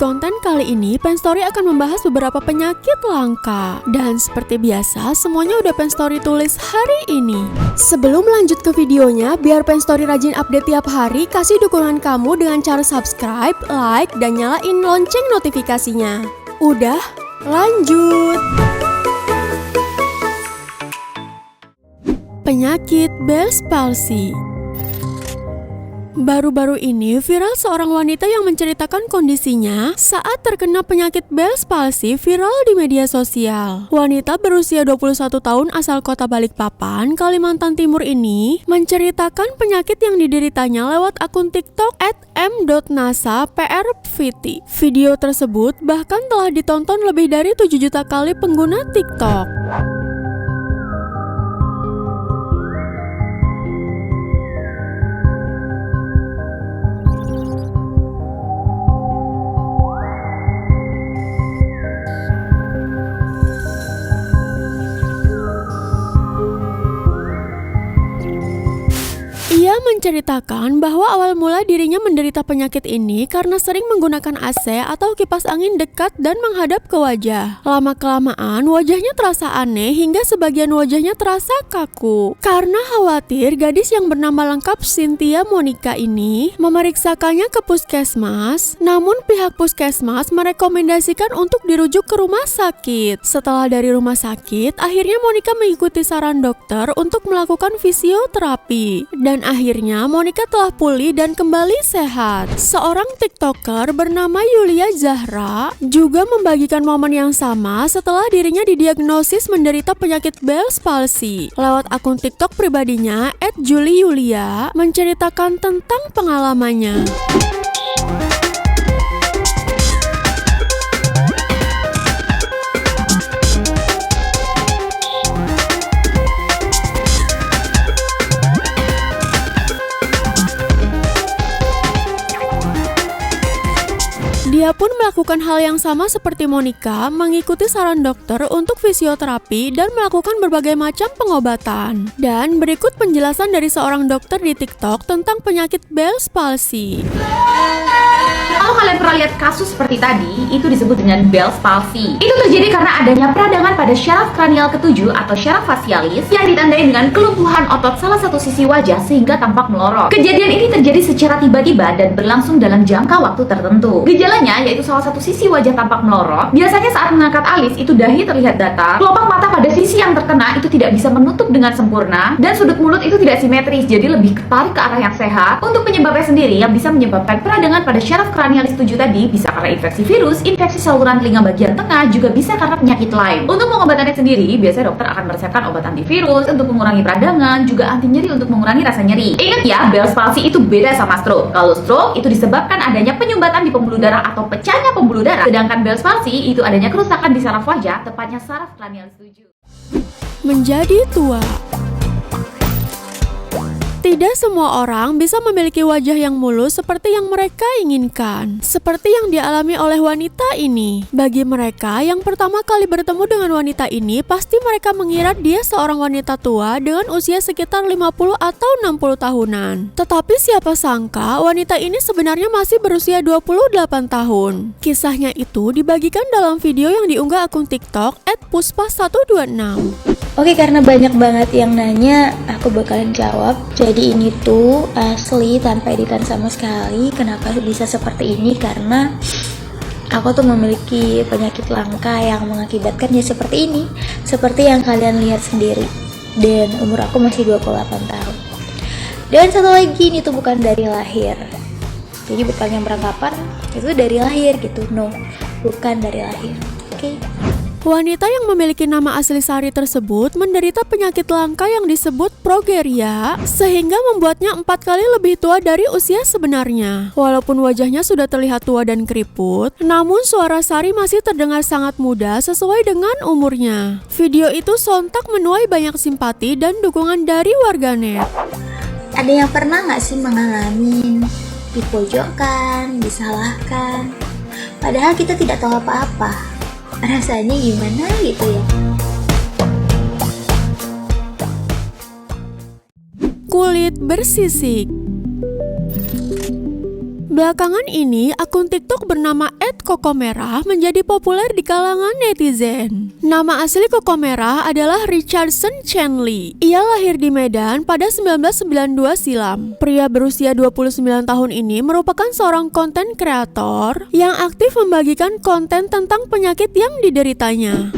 konten kali ini, Penstory akan membahas beberapa penyakit langka. Dan seperti biasa, semuanya udah Penstory tulis hari ini. Sebelum lanjut ke videonya, biar Penstory rajin update tiap hari, kasih dukungan kamu dengan cara subscribe, like, dan nyalain lonceng notifikasinya. Udah, lanjut! Penyakit Bell's palsy. Baru-baru ini viral seorang wanita yang menceritakan kondisinya saat terkena penyakit Bell's palsy viral di media sosial. Wanita berusia 21 tahun asal kota Balikpapan, Kalimantan Timur ini menceritakan penyakit yang dideritanya lewat akun TikTok @m.nasa_prvt. Video tersebut bahkan telah ditonton lebih dari 7 juta kali pengguna TikTok. Ia menceritakan bahwa awal mula dirinya menderita penyakit ini karena sering menggunakan AC atau kipas angin dekat dan menghadap ke wajah. Lama-kelamaan wajahnya terasa aneh hingga sebagian wajahnya terasa kaku. Karena khawatir, gadis yang bernama lengkap Cynthia Monica ini memeriksakannya ke puskesmas. Namun pihak puskesmas merekomendasikan untuk dirujuk ke rumah sakit. Setelah dari rumah sakit, akhirnya Monica mengikuti saran dokter untuk melakukan fisioterapi. Dan akhirnya Monica telah pulih dan kembali sehat. Seorang TikToker bernama Yulia Zahra juga membagikan momen yang sama setelah dirinya didiagnosis menderita penyakit Bell's palsy. Lewat akun TikTok pribadinya @juliulia menceritakan tentang pengalamannya. Dia pun melakukan hal yang sama seperti Monica, mengikuti saran dokter untuk fisioterapi dan melakukan berbagai macam pengobatan. Dan berikut penjelasan dari seorang dokter di TikTok tentang penyakit Bell's palsy. Kalau kalian pernah lihat kasus seperti tadi, itu disebut dengan Bell's palsy. Itu terjadi karena adanya peradangan pada syaraf kranial ketujuh atau syaraf facialis yang ditandai dengan kelumpuhan otot salah satu sisi wajah sehingga tampak melorot. Kejadian ini terjadi secara tiba-tiba dan berlangsung dalam jangka waktu tertentu. Gejalanya yaitu salah satu sisi wajah tampak melorot. Biasanya saat mengangkat alis, itu dahi terlihat datar, kelopak mata pada sisi yang terkena itu tidak bisa menutup dengan sempurna, dan sudut mulut itu tidak simetris, jadi lebih ketarik ke arah yang sehat. Untuk penyebabnya sendiri yang bisa menyebabkan peradangan pada syaraf kranialis 7 tadi bisa karena infeksi virus, infeksi saluran telinga bagian tengah, juga bisa karena penyakit lain. Untuk pengobatannya sendiri, biasanya dokter akan meresepkan obat antivirus untuk mengurangi peradangan, juga anti nyeri untuk mengurangi rasa nyeri. Ingat ya, Bell's palsy itu beda sama stroke. Kalau stroke itu disebabkan adanya penyumbatan di pembuluh darah atau pecahnya pembuluh darah, sedangkan Bell's palsy itu adanya kerusakan di saraf wajah, tepatnya saraf kranialis 7. Menjadi tua. Tidak semua orang bisa memiliki wajah yang mulus seperti yang mereka inginkan. Seperti yang dialami oleh wanita ini. Bagi mereka yang pertama kali bertemu dengan wanita ini, pasti mereka mengira dia seorang wanita tua dengan usia sekitar 50 atau 60 tahunan. Tetapi siapa sangka wanita ini sebenarnya masih berusia 28 tahun. Kisahnya itu dibagikan dalam video yang diunggah akun TikTok @puspa126. Oke, karena banyak banget yang nanya, aku bakalan jawab. Jadi ini tuh asli tanpa editan sama sekali. Kenapa bisa seperti ini? Karena aku tuh memiliki penyakit langka yang mengakibatkan ya seperti ini. Seperti yang kalian lihat sendiri. Dan umur aku masih 28 tahun. Dan satu lagi, ini tuh bukan dari lahir. Jadi bukan yang beranggapan itu dari lahir gitu. No, bukan dari lahir. Oke. Wanita yang memiliki nama asli Sari tersebut menderita penyakit langka yang disebut progeria, sehingga membuatnya 4 kali lebih tua dari usia sebenarnya. Walaupun wajahnya sudah terlihat tua dan keriput, namun suara Sari masih terdengar sangat muda sesuai dengan umurnya. Video itu sontak menuai banyak simpati dan dukungan dari warganet. Ada yang pernah gak sih mengalami dipojokkan, disalahkan, padahal kita tidak tahu apa-apa? Rasanya gimana gitu ya? Kulit bersisik. Belakangan ini, akun TikTok bernama @kokomerah menjadi populer di kalangan netizen. Nama asli Kokomerah adalah Richardson Chenley. Ia lahir di Medan pada 1992 silam. Pria berusia 29 tahun ini merupakan seorang konten kreator yang aktif membagikan konten tentang penyakit yang dideritanya.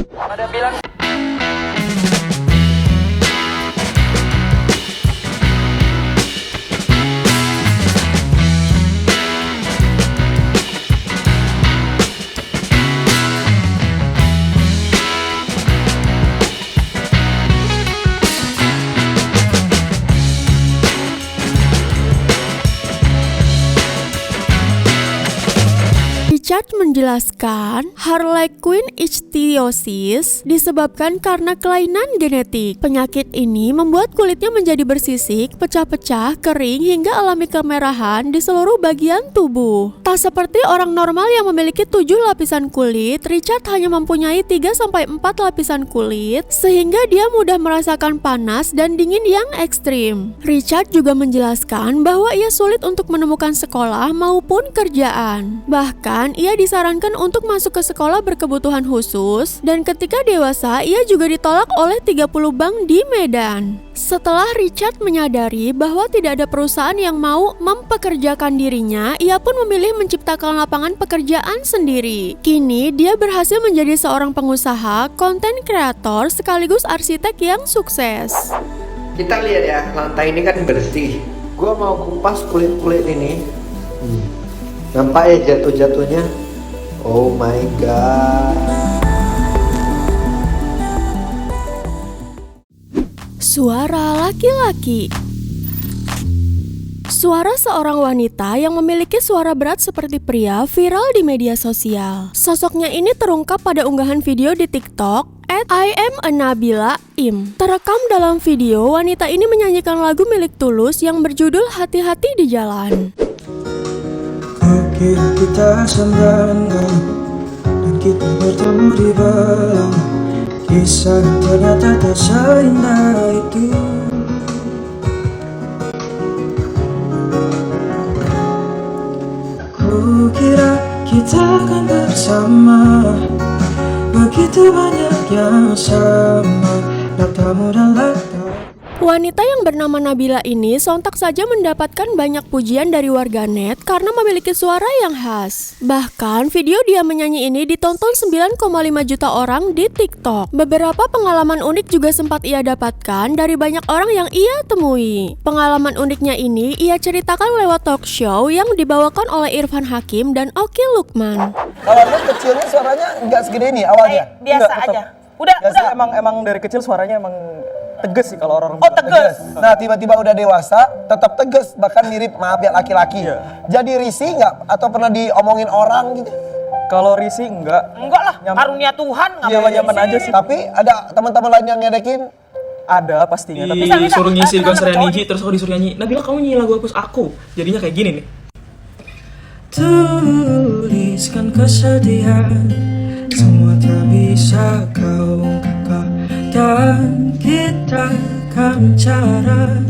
Richard menjelaskan, Harlequin ichthyosis disebabkan karena kelainan genetik. Penyakit ini membuat kulitnya menjadi bersisik, pecah-pecah, kering, hingga alami kemerahan di seluruh bagian tubuh. Tak seperti orang normal yang memiliki 7 lapisan kulit, Richard hanya mempunyai 3-4 lapisan kulit, sehingga dia mudah merasakan panas dan dingin yang ekstrim. Richard juga menjelaskan bahwa ia sulit untuk menemukan sekolah maupun kerjaan. Bahkan, ia disarankan untuk masuk ke sekolah berkebutuhan khusus, dan ketika dewasa ia juga ditolak oleh 30 bank di Medan. Setelah Richard menyadari bahwa tidak ada perusahaan yang mau mempekerjakan dirinya, ia pun memilih menciptakan lapangan pekerjaan sendiri. Kini dia berhasil menjadi seorang pengusaha, konten kreator sekaligus arsitek yang sukses. Kita lihat ya, lantai ini kan bersih. Gua mau kupas kulit-kulit ini. Nampak ya jatuh-jatuhnya. Oh my god. Suara laki-laki. Suara seorang wanita yang memiliki suara berat seperti pria viral di media sosial. Sosoknya ini terungkap pada unggahan video di TikTok @IamANabila_im. Terekam dalam video, wanita ini menyanyikan lagu milik Tulus yang berjudul Hati-Hati di Jalan. Akhirnya kita sembangkan dan kita bertemu di balam. Kisah yang ternyata tak seindah itu. Ku kira kita akan bersama, begitu banyak yang sama, latamu dan latamu. Wanita yang bernama Nabila ini sontak saja mendapatkan banyak pujian dari warganet karena memiliki suara yang khas. Bahkan video dia menyanyi ini ditonton 9,5 juta orang di TikTok. Beberapa pengalaman unik juga sempat ia dapatkan dari banyak orang yang ia temui. Pengalaman uniknya ini ia ceritakan lewat talk show yang dibawakan oleh Irfan Hakim dan Oki Lukman. Kalau lu kecilnya suaranya nggak segede ini awalnya? Biasa Enggak, aja. Udah. Emang dari kecil suaranya emang tegas sih kalau orang. Oh, tegas. Nah tiba-tiba udah dewasa tetap tegas, bahkan mirip maaf ya laki-laki. Iya. Jadi risih nggak atau pernah diomongin orang gitu? Kalau risih enggak lah, karunia Tuhan Nyaman aja sih. Tapi ada teman-teman lain yang ngedekin? Ada pastinya, tapi Disuruh ngisi konser Niji, terus aku disuruh nyanyi. Nabila kamu nyanyi lagu hapus aku. Jadinya kayak gini nih. Tuliskan kesedihan, semua tak bisa kau ungkapkan, dan kita akan bicara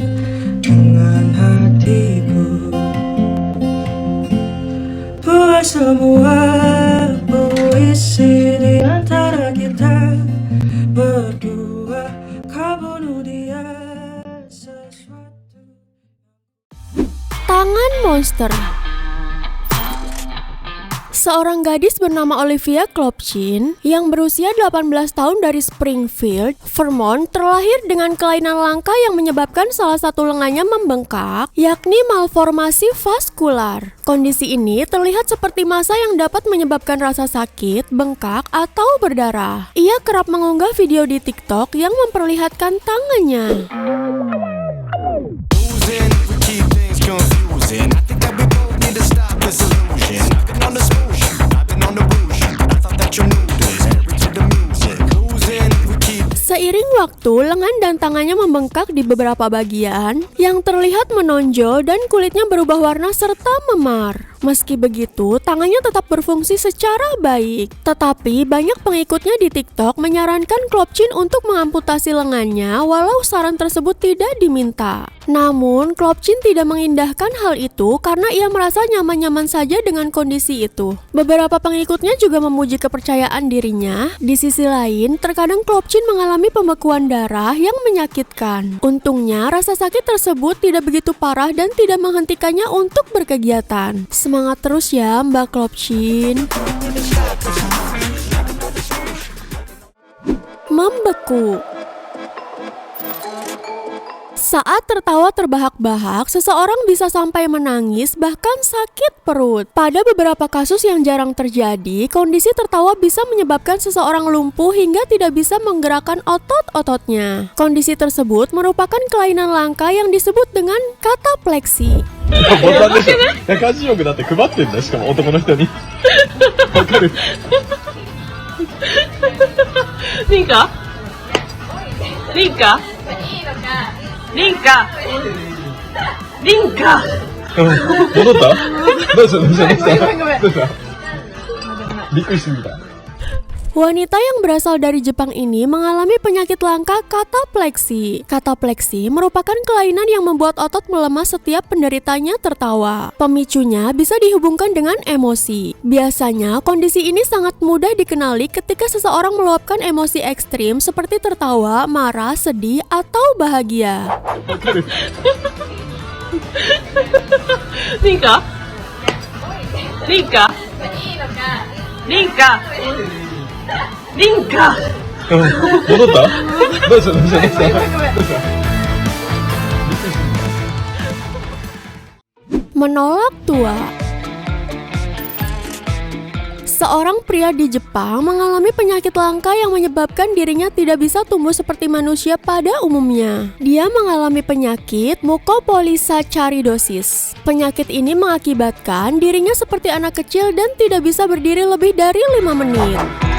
dengan hatiku. Buat semua puisi di antara kita berdua, kau bunuh dia sesuatu. Tangan monster. Seorang gadis bernama Olivia Klopchin yang berusia 18 tahun dari Springfield, Vermont, terlahir dengan kelainan langka yang menyebabkan salah satu lengannya membengkak, yakni malformasi vaskular. Kondisi ini terlihat seperti massa yang dapat menyebabkan rasa sakit, bengkak, atau berdarah. Ia kerap mengunggah video di TikTok yang memperlihatkan tangannya. Seiring waktu, lengan dan tangannya membengkak di beberapa bagian yang terlihat menonjol dan kulitnya berubah warna serta memar. Meski begitu, tangannya tetap berfungsi secara baik. Tetapi banyak pengikutnya di TikTok menyarankan Klopchin untuk mengamputasi lengannya walau saran tersebut tidak diminta. Namun, Klopchin tidak mengindahkan hal itu karena ia merasa nyaman-nyaman saja dengan kondisi itu. Beberapa pengikutnya juga memuji kepercayaan dirinya. Di sisi lain, terkadang Klopchin mengalami pembekuan darah yang menyakitkan. Untungnya, rasa sakit tersebut tidak begitu parah dan tidak menghentikannya untuk berkegiatan. Semangat terus ya, Mbak Klopchin. Membeku. Saat tertawa terbahak-bahak, seseorang bisa sampai menangis bahkan sakit perut. Pada beberapa kasus yang jarang terjadi, kondisi tertawa bisa menyebabkan seseorang lumpuh hingga tidak bisa menggerakkan otot-ototnya. Kondisi tersebut merupakan kelainan langka yang disebut dengan katapleksi. ボタンでしょ。180億だって配ってんだよ、しかも男の人に。わかる。リンカリンカリンカリンカ戻ったどうしたびっくりしてみた。 Wanita yang berasal dari Jepang ini mengalami penyakit langka katapleksi. Katapleksi merupakan kelainan yang membuat otot melemah setiap penderitanya tertawa. Pemicunya bisa dihubungkan dengan emosi. Biasanya, kondisi ini sangat mudah dikenali ketika seseorang meluapkan emosi ekstrim seperti tertawa, marah, sedih, atau bahagia. リンカリンカリンカリンカ戻ったどうした Menolak tua. Seorang pria di Jepang mengalami penyakit langka yang menyebabkan dirinya tidak bisa tumbuh seperti manusia pada umumnya. Dia mengalami penyakit mukopolisaccharidosis. Penyakit ini mengakibatkan dirinya seperti anak kecil dan tidak bisa berdiri lebih dari 5 menit.